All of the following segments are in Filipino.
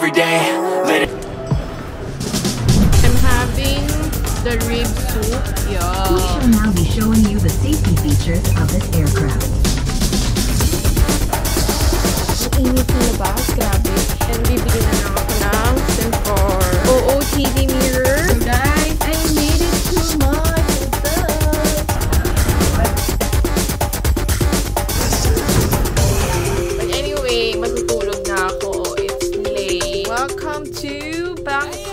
every day. I'm having the rib soup. Yeah. We shall now be showing you the safety features of this aircraft. Ang init na labas. Grabe. And bibili na lang ako ng Simcor OOTD mirror. So guys, I made it to my hotel. But anyway, matutulog na ako. It's late. Welcome to Bangkok!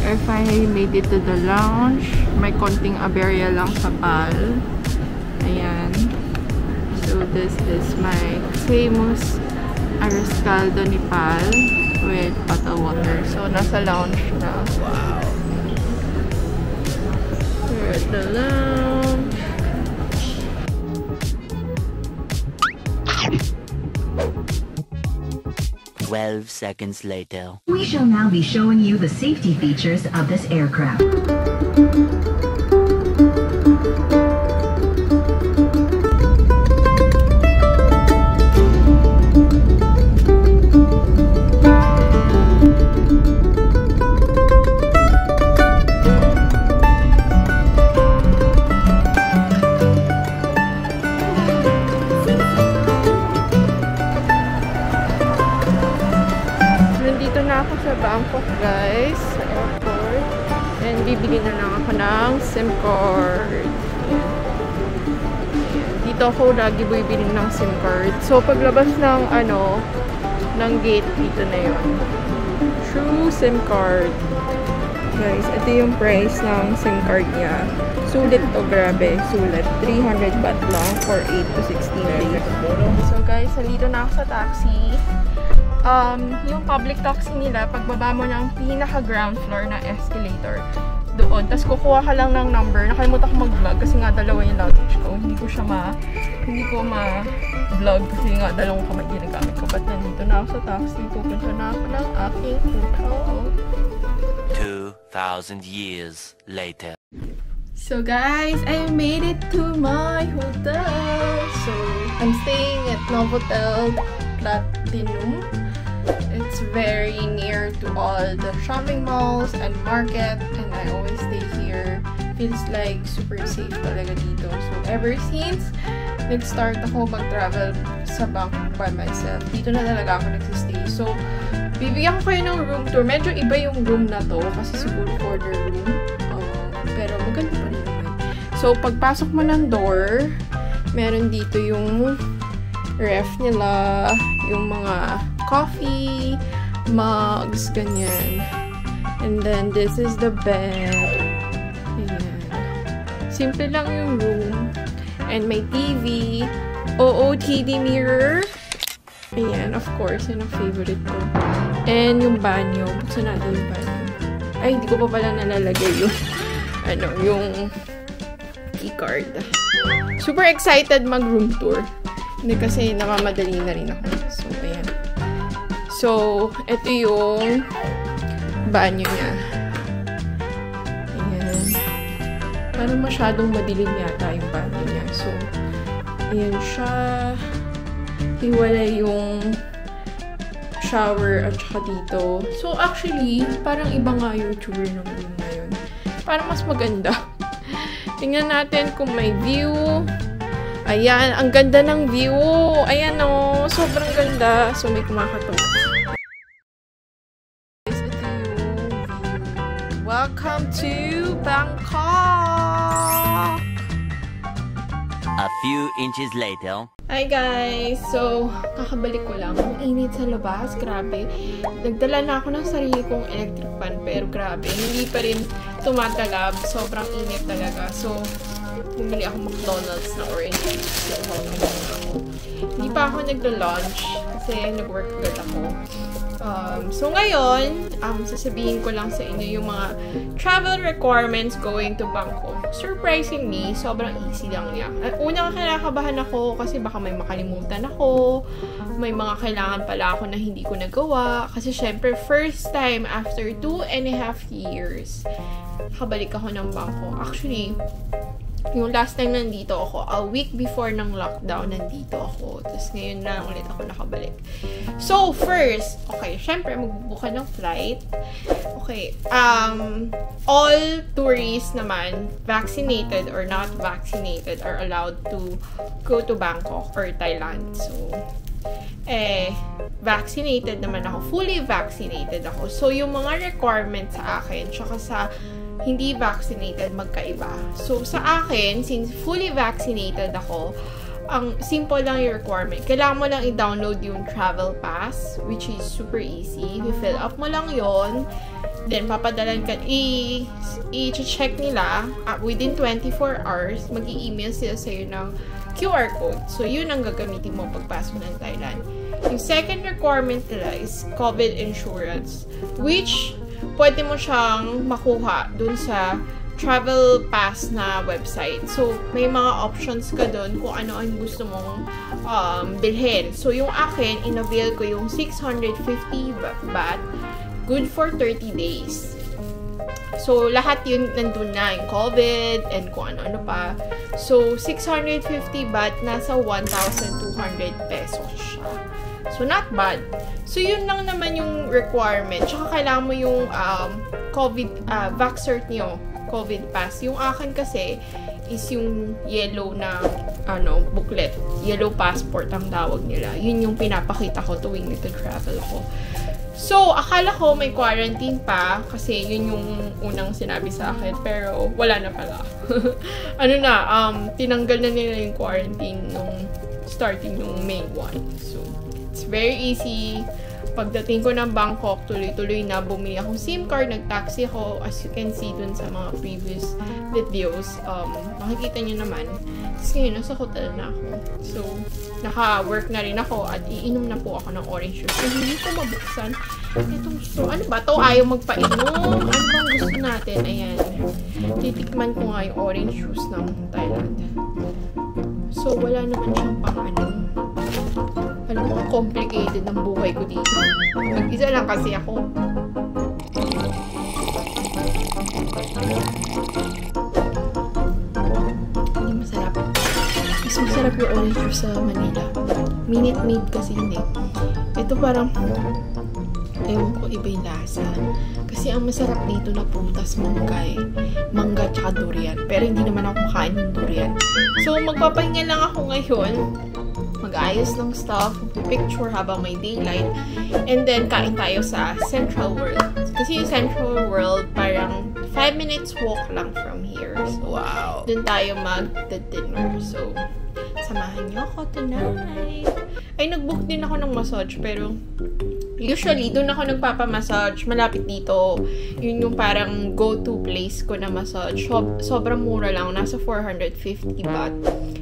I finally made it to the lounge. May konting aberya lang sa PAL. Ayan. So this is my famous arroz caldo ni PAL with bottled water. So nasa lounge na. Wow. We're at the lounge. 12 seconds later. We shall now be showing you the safety features of this aircraft. Nandito na ako sa Bangkok, guys, sa airport. And bibili na lang ako ng SIM card. Dito ako lagi bibili ng SIM card. So paglabas ng ng gate, dito na yun. True SIM card. Guys, ito yung price ng SIM card niya. Sulit to, grabe. Sulit. 300 baht lang for 8 to 16 days. So guys, nandito na ako sa taxi. Yung public taxi nila, pagbaba mo ng pinaka-ground floor na escalator, doon. Tapos kukuha ka lang ng number. Nakalimutan ko mag-vlog kasi nga dalawa yung luggage ko. Hindi ko ma-vlog kasi nga dalawang kamay ginagamit ko. But nandito na ako sa taxi. Pupunta na ako ng aking hotel. 2,000 years later. So guys, I made it to my hotel. So I'm staying at Novotel Platinum. It's very near to all the shopping malls and market, and I always stay here. Feels like super safe talaga dito. So ever since nag-start ako mag-travel sa Bangkok by myself, dito na talaga ako nagsistay. So bibigyan ko kayo ng room tour. Medyo iba yung room na to kasi siguro corner room. Pero maganda pa rin naman. So pagpasok mo ng door, meron dito yung ref nila, yung mga coffee, mugs, ganyan. And then, this is the bed. Ayan. Simple lang yung room. And may TV, OOTD mirror. Ayan, of course, yun ang favorite ko. And yung banyo. Buksan natin yung banyo. Ay, hindi ko pa pala nalalagay yung, yung keycard. Super excited mag-room tour. Hindi kasi namamadali na rin ako. So, ayan. So, ito yung banyo niya. Ayan. Parang masyadong madilim yata yung banyo niya. So, ayan siya. Hiwalay yung shower at saka dito. So, actually, parang iba nga yung tour ng room na yun. Parang mas maganda. Tingnan natin kung may view. Ayan, ang ganda ng view. Ayan o, sobrang ganda. So, may kumakatok. Ito yung view. Welcome to Bangkok! A few inches later. Hi guys! So, kakabalik ko lang. Ang init sa labas, grabe. Nagdala na ako ng sarili kong electric fan, pero grabe, hindi pa rin tumatalab. Sobrang init talaga. So, bumili ako McDonald's na orange juice. So, hindi pa ako naglo-lunch kasi nag-work agad ako. So ngayon, sasabihin ko lang sa inyo yung mga travel requirements going to Bangkok. Surprisingly, sobrang easy lang niya. Una, kinakabahan ako kasi baka may makalimutan ako. May mga kailangan pala ako na hindi ko nagawa. Kasi syempre, first time after 2.5 years, kabalik ako ng Bangkok. Actually, yung last time nandito ako, a week before ng lockdown, nandito ako. Tapos ngayon na ulit ako nakabalik. So, first, okay, syempre, magbubuka ng flight. Okay, all tourists naman, vaccinated or not vaccinated, are allowed to go to Bangkok or Thailand. So, vaccinated naman ako. Fully vaccinated ako. So, yung mga requirements sa akin, tsaka sa hindi vaccinated, magkaiba. So, sa akin, since fully vaccinated ako, ang simple lang yung requirement. Kailangan mo lang i-download yung travel pass, which is super easy. I-fill up mo lang yon. Then, papadalan ka, i-check nila, within 24 hours, mag-i-email sila sa'yo ng QR code. So, yun ang gagamitin mo pagpasok ng Thailand. Yung second requirement nila is COVID insurance, which pwede mo siyang makuha dun sa travel pass na website. So, may mga options ka dun kung ano ang gusto mong bilhin. So, yung akin, in-avail ko yung 650 baht, good for 30 days. So, lahat yun nandun na, yung COVID and kung ano-ano pa. So, 650 baht, nasa 1,200 pesos siya. So, not bad. So, yun lang naman yung requirement. Tsaka, kailangan mo yung COVID, vaccert niyo, COVID pass. Yung akin kasi is yung yellow na, booklet. Yellow passport ang tawag nila. Yun yung pinapakita ko tuwing nito-travel ako. So, akala ko may quarantine pa kasi yun yung unang sinabi sa akin. Pero, wala na pala. Tinanggal na nila yung quarantine nung starting nung May 1. So, it's very easy. Pagdating ko ng Bangkok, tuloy-tuloy na bumili akong SIM card, nag-taxi ako, as you can see dun sa mga previous videos. Makikita nyo naman. Tapos ngayon, nasa hotel na ako. So, naka-work na rin ako at iinom na po ako ng orange juice. So, hindi ko mabuksan. Ano ba to? Ayaw magpainom. Ano bang gusto natin? Ayan. Titikman ko nga yung orange juice ng Thailand. So, wala naman siyang pang-ano. Alam mo, complicated ang buhay ko dito. Mag-isa lang kasi ako. Hindi masarap. Mas masarap yung orange juice sa Manila. Minute Maid kasi hindi. Ito parang, ewan ko, iba yung lasa. Kasi ang masarap dito na prutas, mangga tsaka durian. Pero hindi naman ako makain ng durian. So, magpapahinga lang ako ngayon. Mag-ayos ng stuff, picture habang may daylight, and then kain tayo sa Central World. Kasi yung Central World, parang 5 minutes walk lang from here. So, wow. Dun tayo mag-dinner. So, samahan niyo ako tonight. Ay, nag-book din ako ng massage, pero usually, doon ako nagpapamassage. Malapit dito. Yun yung parang go-to place ko na massage. Sobrang mura lang. Nasa 450 baht.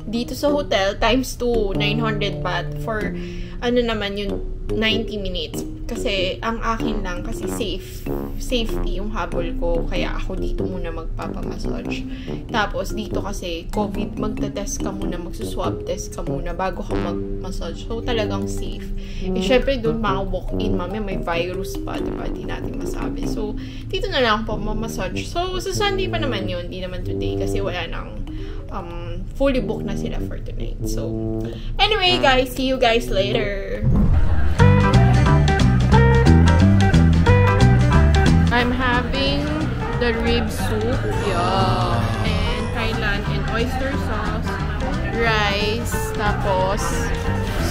Dito sa hotel, times 2, 900 baht for, naman yung 90 minutes. Kasi, ang akin lang, kasi safety yung habol ko. Kaya ako dito muna magpapamassage. Tapos, dito kasi, COVID, magta-test ka muna, magsuswab test ka muna bago ka mag-massage. So, talagang safe. Syempre, doon mga walk-in, mamaya may virus pa, diba? Di natin masabi. So, dito na lang po mamassage. So, sa Sunday pa naman yun, di naman today, kasi wala nang fully booked na sila for tonight. So, anyway, guys, see you guys later. I'm having the rib soup, and kailan, and oyster sauce, rice, tapos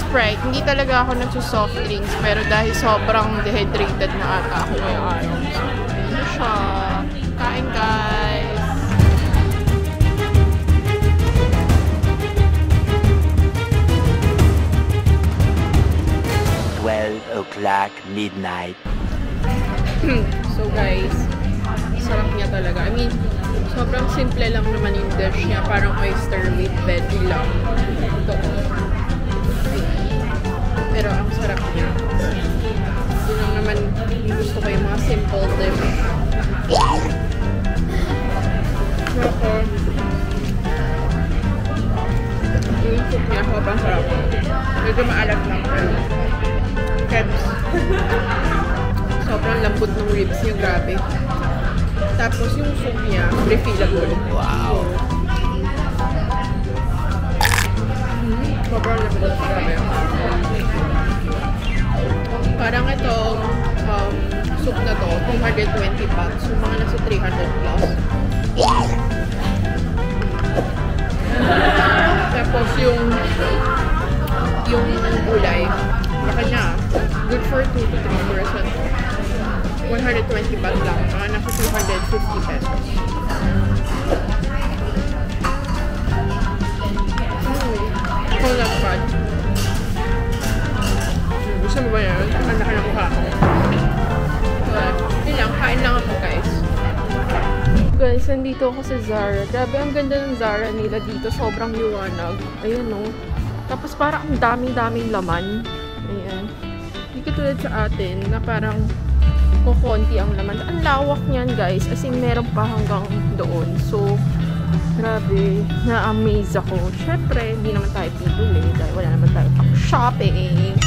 Sprite. Hindi talaga ako nagsusoft drinks, pero dahil sobrang dehydrated na ata ako ngayong araw. So, ano siya? Kain, guys! 12 o'clock midnight. So guys, sarap niya talaga. I mean, sobrang simple lang naman yung dish niya. Parang oyster with veggie lang. Ito. Pero ang sarap niya. Yun lang naman yung gusto ko yung mga simple dish. Ako, yung soup niya, sobrang sarap. Medyo maalat lang. Krebs. Sobrang lambot ng ribs niya, grabe. Tapos yung soup niya, refillable. Wow! Sobrang lambot, grabe. Parang itong soup na to, 220 bucks. Yung mga nasa 300 plus. Tapos yung gulay, baka niya, good for 2 to 3 person. 120 baht lang, mga nasa 250 pesos. Whole not bad. Gusto mo ba yan? Handa ka na mukha ako. Yun lang, kain lang ako guys. Guys, nandito ako sa Zara. Grabe, ang ganda ng Zara nila dito. Sobrang liwanag. Ayun, no? Tapos parang ang daming-daming laman. Ayan. Hindi katulad sa atin na parang kukunti ang laman. Ang lawak niyan, guys. As in, meron pa hanggang doon. So, grabe. Na-amaze ako. Syempre, hindi naman tayo pipili dahil wala naman tayo pang-shopping.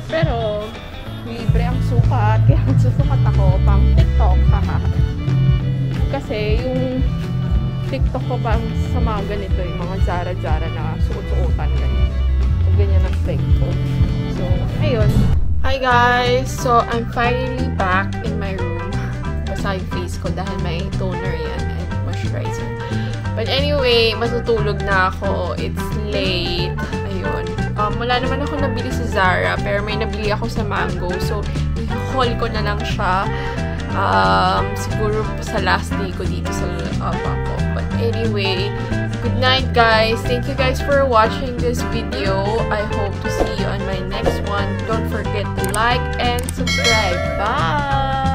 Pero, libre ang sukat. Kaya magsusukat ako pang TikTok. Kasi yung TikTok ko pang sa mga ganito, yung mga Zara-Zara na suot-suotan ganyan. So, ganyan ang fake ko. So, ayun. Hi guys! So, I'm finally back in my room. Basa yung face ko dahil may toner yan and moisturizer. But anyway, matutulog na ako. It's late. Ayun. Wala naman ako nabili sa Zara, pero may nabili ako sa Mango. So, i-haul ko na lang siya. Siguro sa last day ko dito sa Bangkok. But anyway, good night guys. Thank you guys for watching this video. I hope to see you on my next one. Don't forget to like and subscribe. Bye!